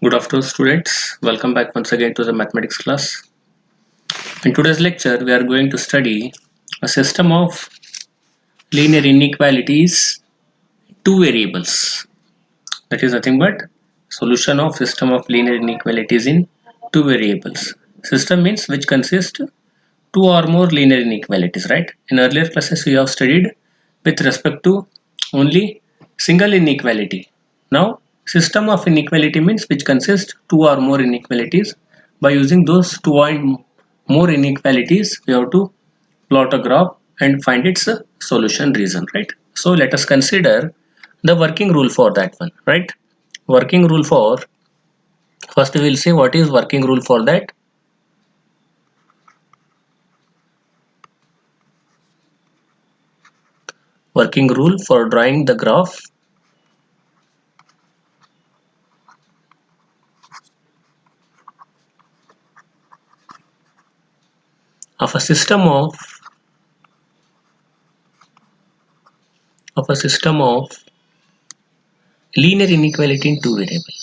Good afternoon, students. Welcome back once again to the mathematics class. In today's lecture, we are going to study a system of linear inequalities, two variables. That is nothing but solution of system of linear inequalities in two variables. System means which consists two or more linear inequalities, right? In earlier classes, we have studied with respect to only single inequality. Now, system of inequality means which consists two or more inequalities. By using those two or more inequalities, we have to plot a graph and find its solution reason, right? So let us consider the working rule for that one, right? Working rule for, first we will see what is working rule for that. Working rule for drawing the graph of a system of linear inequality in two variable.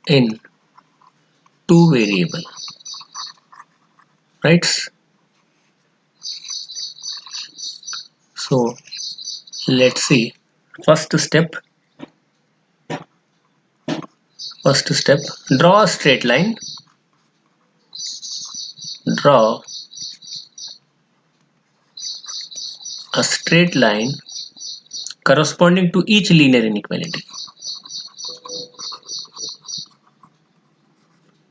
In two variable, right? So let's see. First step. Draw a straight line. Draw a straight line corresponding to each linear inequality.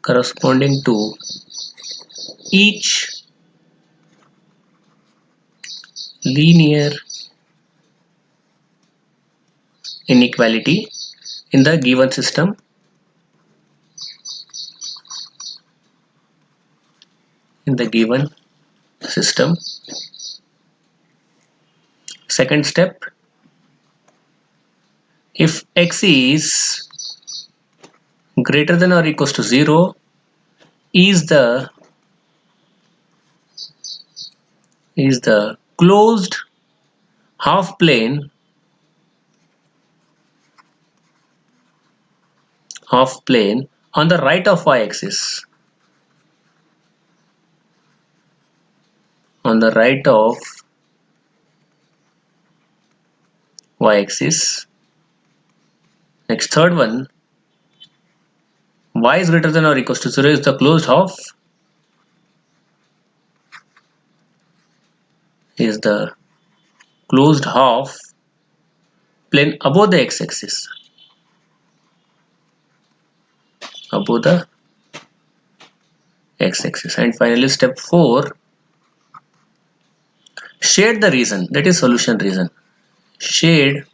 Corresponding to each linear inequality in the given system. Second step, if x is greater than or equals to 0, is the closed half plane on the right of y-axis. On the right of y-axis. Next, third one, y is greater than or equals to 0 is the closed half plane above the x-axis. Above the x-axis. And finally, step 4, shade the region, that is solution region. Shade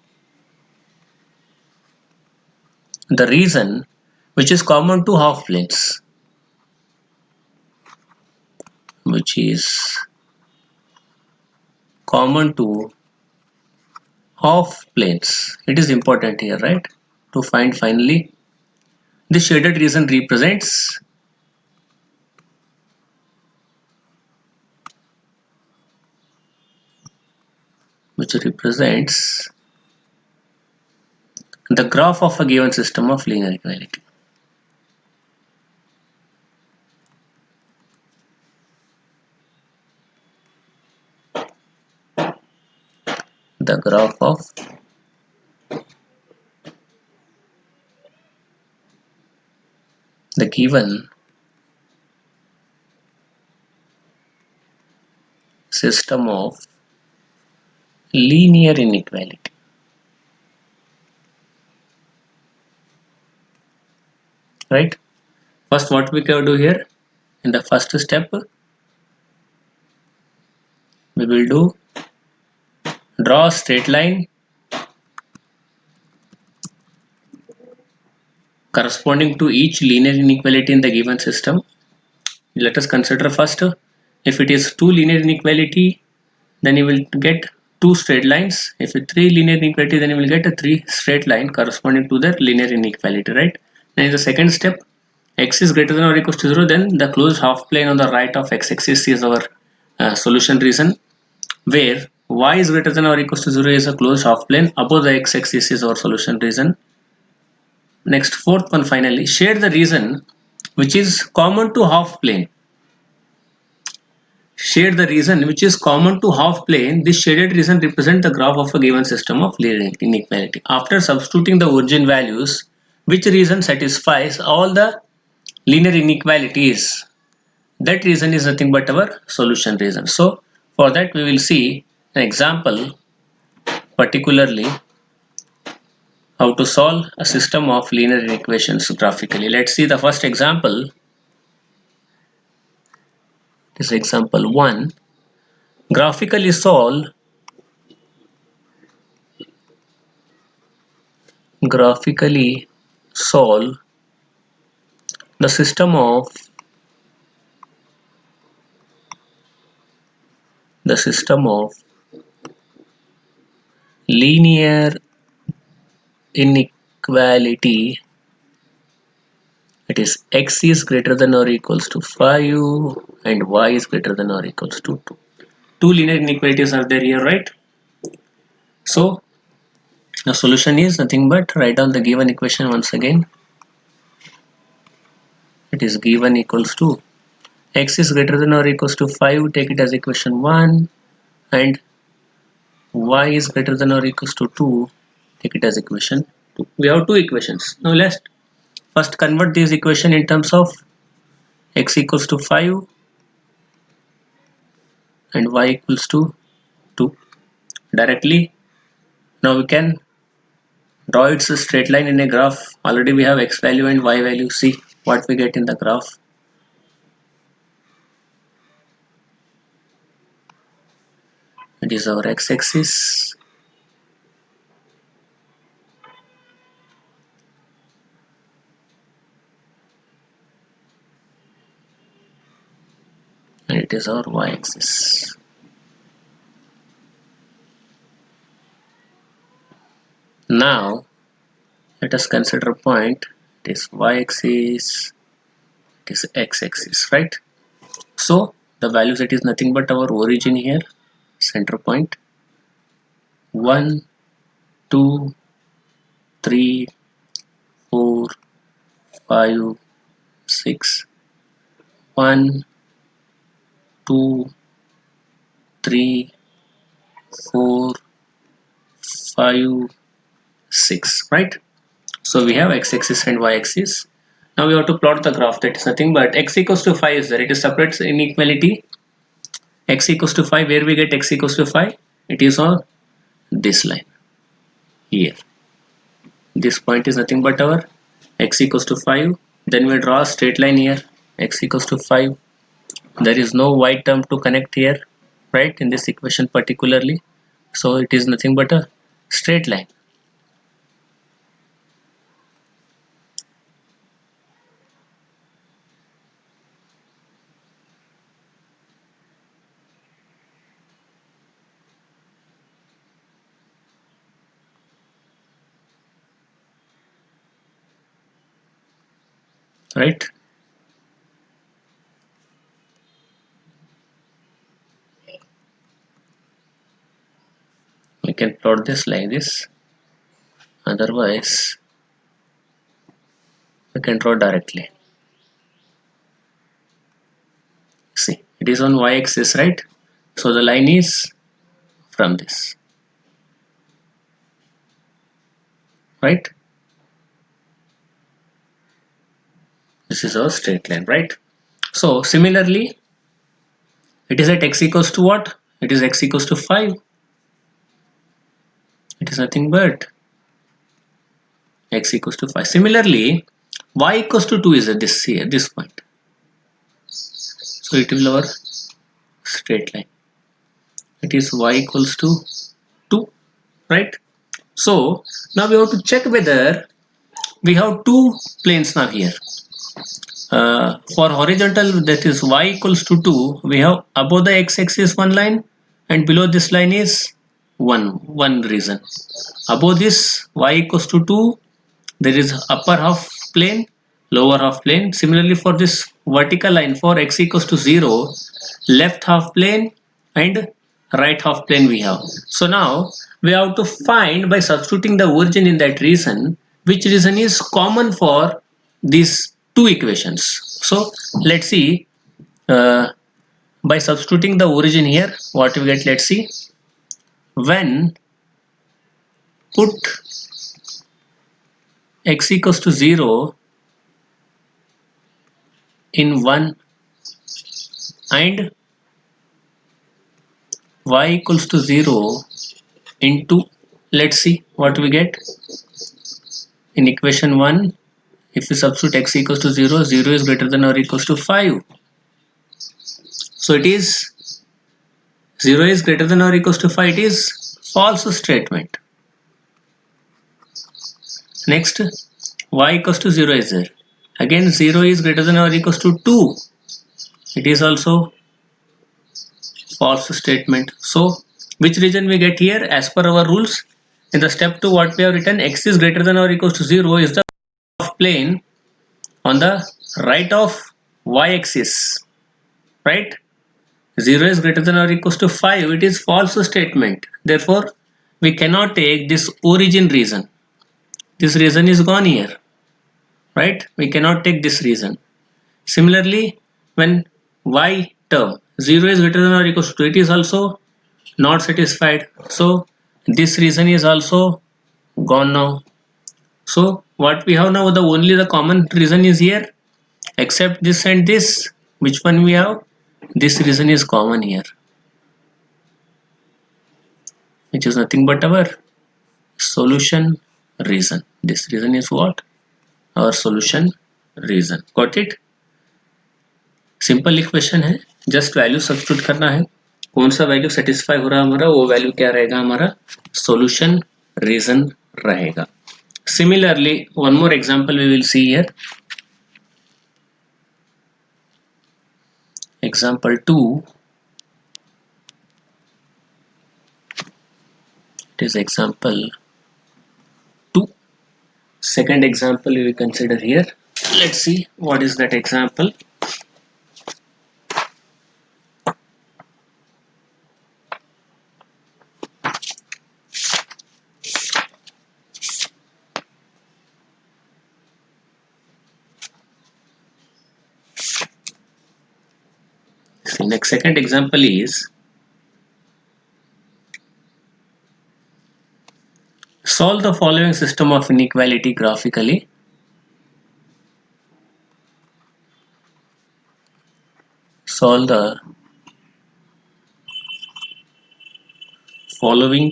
the region which is common to half planes. Which is common to half planes. It is important here, right? To find finally the shaded region represents the graph of a given system of linear equality. The graph of the given system of linear inequality. Right? First, what we can do here in the first step, we will do draw a straight line corresponding to each linear inequality in the given system. Let us consider first, if it is two linear inequality, then you will get two straight lines. If it's three linear inequality, then you will get a three straight line corresponding to the linear inequality, right? Then in the second step, x is greater than or equals to 0, then the closed half plane on the right of x-axis is our solution region, where y is greater than or equals to 0 is a closed half plane. Above the x-axis is our solution region. Next, fourth one, finally, shade the region which is common to half plane. Shade the region which is common to half plane. This shaded region represents the graph of a given system of linear inequality. After substituting the origin values, which region satisfies all the linear inequalities, that region is nothing but our solution region. So for that we will see an example, particularly how to solve a system of linear equations graphically. Let's see the first example. This is example 1. Graphically solve the system of linear inequality, it is x is greater than or equals to 5 and y is greater than or equals to 2. Two linear inequalities are there here, right? So the solution is nothing but write down the given equation once again. It is given equals to x is greater than or equals to 5, take it as equation 1, and y is greater than or equals to 2, take it as equation 2. We have two equations. Now let's first convert this equation in terms of x equals to 5 and y equals to 2 directly. Now we can draw its a straight line in a graph. Already we have x value and y value. See what we get in the graph. It is our x-axis. And it is our y-axis. Now let us consider a point. It is y-axis, it is x-axis, right? So the values, it is nothing but our origin here, center point. 1, 2, 3, 4, 5, 6. 1, 2, 3, 4, 5, 6, right? So we have x-axis and y-axis. Now we have to plot the graph. That is nothing but x equals to 5 is there. It is separate inequality. X equals to 5, where we get x equals to 5? It is on this line here. This point is nothing but our x equals to 5. Then we draw a straight line here, x equals to 5. There is no y term to connect here, right, in this equation particularly. So it is nothing but a straight line. Right? We can plot this like this. Otherwise, we can draw directly. See, it is on y-axis, right? So the line is from this, right? This is our straight line, right? So similarly, it is at x equals to what? It is x equals to 5. It is nothing but x equals to 5. Similarly, y equals to 2 is at this here, this point. So it will be our straight line. It is y equals to 2, right? So now we have to check whether we have two planes now here. For horizontal, that is y equals to 2, we have above the x-axis one line and below this line is one region. Above this y equals to 2, there is upper half plane, lower half plane. Similarly for this vertical line, for x equals to 0, left half plane and right half plane we have. So now we have to find by substituting the origin in that region, which region is common for these two equations. So let's see, by substituting the origin here, what we get, let's see. When put x equals to 0 in 1 and y equals to 0 in 2, let's see what we get. In equation 1, if we substitute x equals to 0, 0 is greater than or equals to 5. So it is 0 is greater than or equals to 5. It is false statement. Next, y equals to 0 is there. Again 0 is greater than or equals to 2. It is also false statement. So which region we get here? As per our rules, in the step 2 what we have written, x is greater than or equals to 0 is the plane on the right of y-axis, right? 0 is greater than or equals to 5. It is false statement. Therefore we cannot take this origin region. This region is gone here, right? We cannot take this region. Similarly, when y term 0 is greater than or equals to 2, it is also not satisfied. So this region is also gone now. So what we have now, the only the common region is here, except this and this. Which one we have? This region is common here, which is nothing but our solution region. This region is what? Our solution region. Got it? Simple equation है, just value substitute करना है. कौन सा value satisfy हो रहा है हमारा, वो वैल्यू क्या रहेगा, हमारा सॉल्यूशन रीजन रहेगा. Similarly one more example we will see here. Example 2, it is example 2. Second example we will consider here. Let's see what is that example. So next second example is, solve the following system of inequality graphically. Solve the following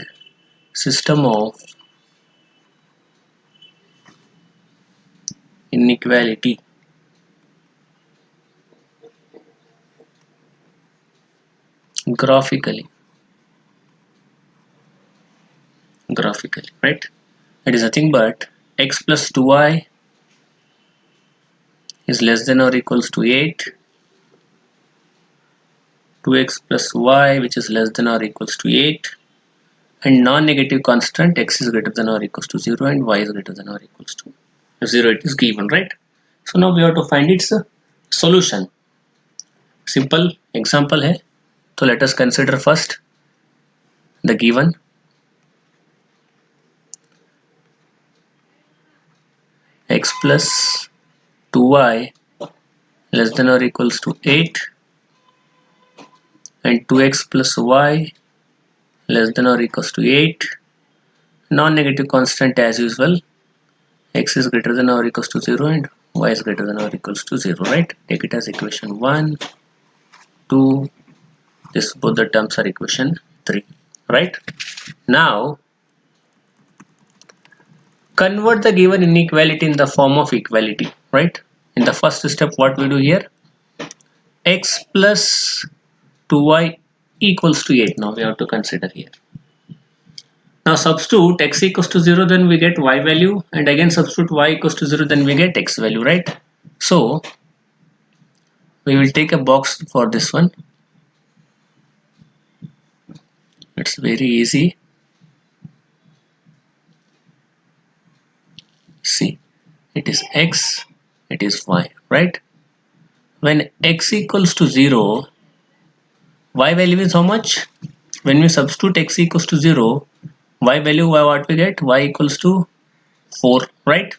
system of inequality graphically, right? It is nothing but x plus 2y is less than or equals to 8, 2x plus y which is less than or equals to 8, and non-negative constant x is greater than or equals to 0 and y is greater than or equals to 0. It is given, right? So now we have to find its solution. Simple example है, so let us consider first the given. X plus 2y less than or equals to 8 and 2x plus y less than or equals to 8. Non-negative constant as usual, x is greater than or equals to 0 and y is greater than or equals to 0, right? Take it as equation 1, 2, this both the terms are equation 3, right? Now convert the given inequality in the form of equality, right? In the first step what we do here, x plus 2y equals to 8. Now we have to consider here. Now substitute x equals to 0, then we get y value, and again substitute y equals to 0, then we get x value, right? So we will take a box for this one. It's very easy. See, it is x, it is y, right? When x equals to 0, y value is how much? When we substitute x equals to 0, y value, what we get? Y equals to 4, right?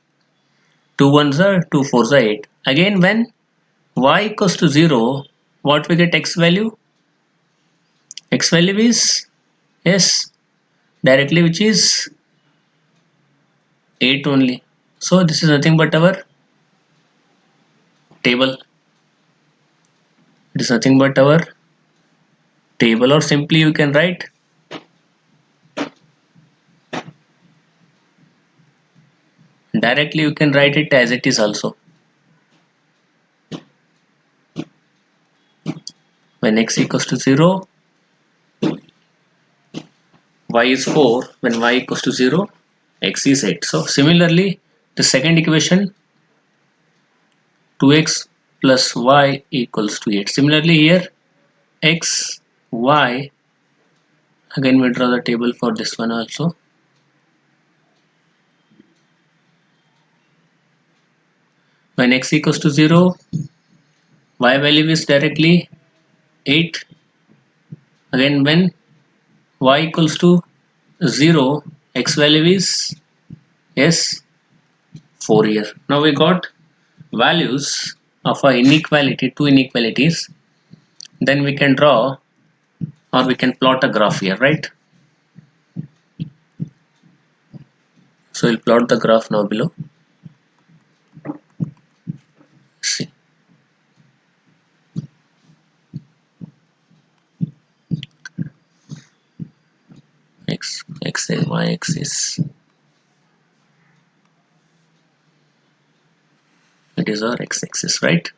2 ones are 2 fours are 8. Again, when y equals to 0, what we get? X value? X value is, yes, directly, which is 8 only. So this is nothing but our table. It is nothing but our table, or simply you can write directly, you can write it as it is also. When x equals to 0, y is 4. When y equals to 0, x is 8. So similarly, the second equation, 2x plus y equals to 8. Similarly here, x, y, again we draw the table for this one also. When x equals to 0, y value is directly 8. Again, when y equals to 0, x value is, yes, 4 here. Now we got values of a inequality, two inequalities. Then we can draw, or we can plot a graph here, right? So we'll plot the graph now below. See, x is y axis. It is our x axis, right?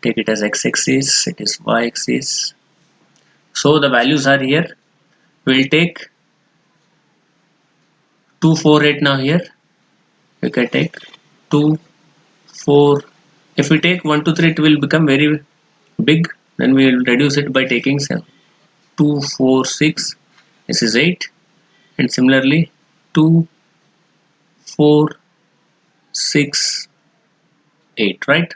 Take it as x axis, it is y axis. So the values are here. We'll take 2, 4, 8 now here. We can take 2, 4. If we take 1, 2, 3, it will become very big. Then we will reduce it by taking 7. 2, 4, 6. This is 8. And similarly 2, 4, 6, 8, right?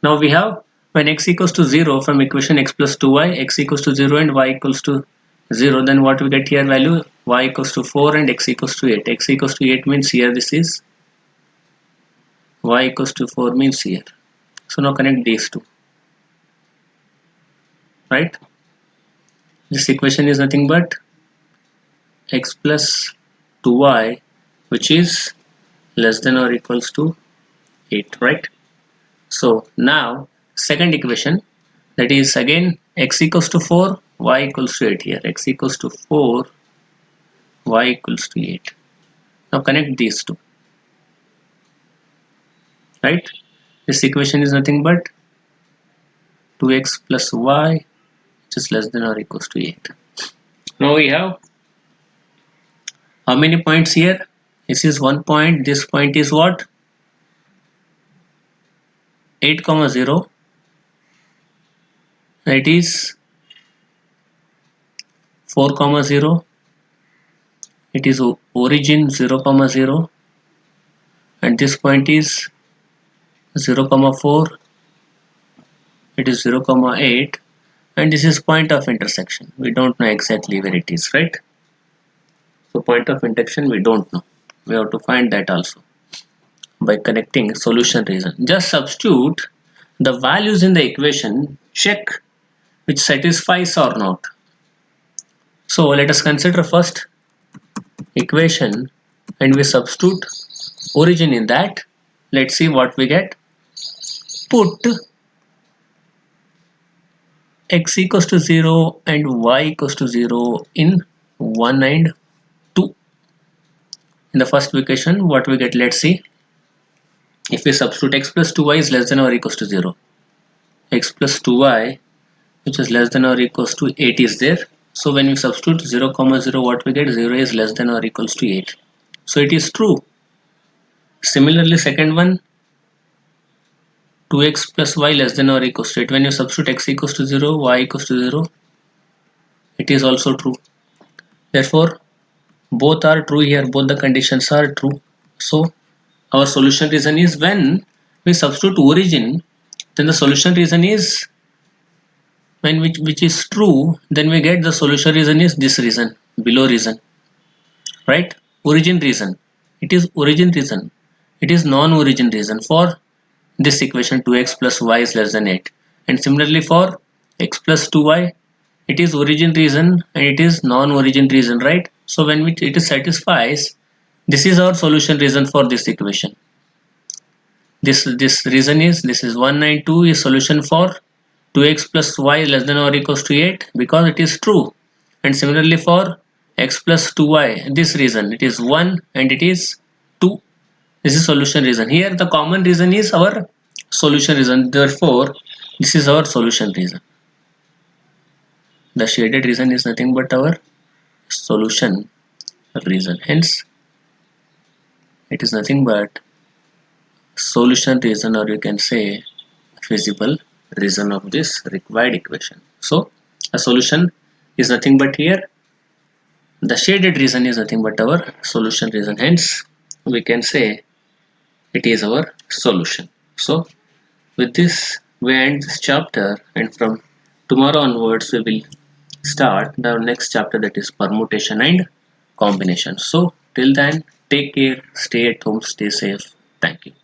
Now we have, when x equals to 0, from equation x plus 2y, x equals to 0 and y equals to 0, then what we get here value? Y equals to 4 and x equals to 8. X equals to 8 means here this is, y equals to 4 means here. So now connect these two, right? This equation is nothing but x plus 2y, which is less than or equals to 8, right? So now second equation, that is again x equals to 4, y equals to 8 here. X equals to 4, y equals to 8. Now connect these two, right? This equation is nothing but 2x plus y, which is less than or equals to 8. Now we have how many points here? This is 1 point. This point is what? 8, 0. It is 4, 0. It is origin 0, 0. And this point is 0, 4. It is 0, 8. And this is point of intersection. We don't know exactly where it is, right? So point of intersection we don't know. We have to find that also by connecting solution region. Just substitute the values in the equation, check which satisfies or not. So let us consider first equation and we substitute origin in that. Let's see what we get. Put x equals to 0 and y equals to 0 in 1 and 2. In the first equation, what we get, let's see. If we substitute x plus 2y is less than or equals to 0, x plus 2y, which is less than or equals to 8 is there. So when we substitute 0, 0, what we get? 0 is less than or equals to 8. So it is true. Similarly, second one, 2x plus y less than or equals to 8. When you substitute x equals to 0, y equals to 0, it is also true. Therefore, both are true here, both the conditions are true. So our solution reason is when we substitute origin, then the solution reason is when which is true, then we get the solution reason is this reason, below reason, right? Origin reason, it is origin reason, it is non-origin reason for this equation 2x plus y is less than 8, and similarly for x plus 2y, it is origin reason and it is non-origin reason, right? So when it is satisfies, this is our solution reason for this equation. This reason is, this is 192 is solution for 2x plus y less than or equals to 8 because it is true, and similarly for x plus 2y, this reason it is 1 and it is 2. This is solution reason. Here the common reason is our solution reason, therefore this is our solution reason. The shaded reason is nothing but our solution reason, hence it is nothing but solution reason, or you can say feasible reason of this required equation. So a solution is nothing but here, the shaded reason is nothing but our solution reason, hence we can say it is our solution. So with this we end this chapter, and from tomorrow onwards we will start the next chapter, that is permutation and combination. So till then, take care, stay at home, stay safe. Thank you.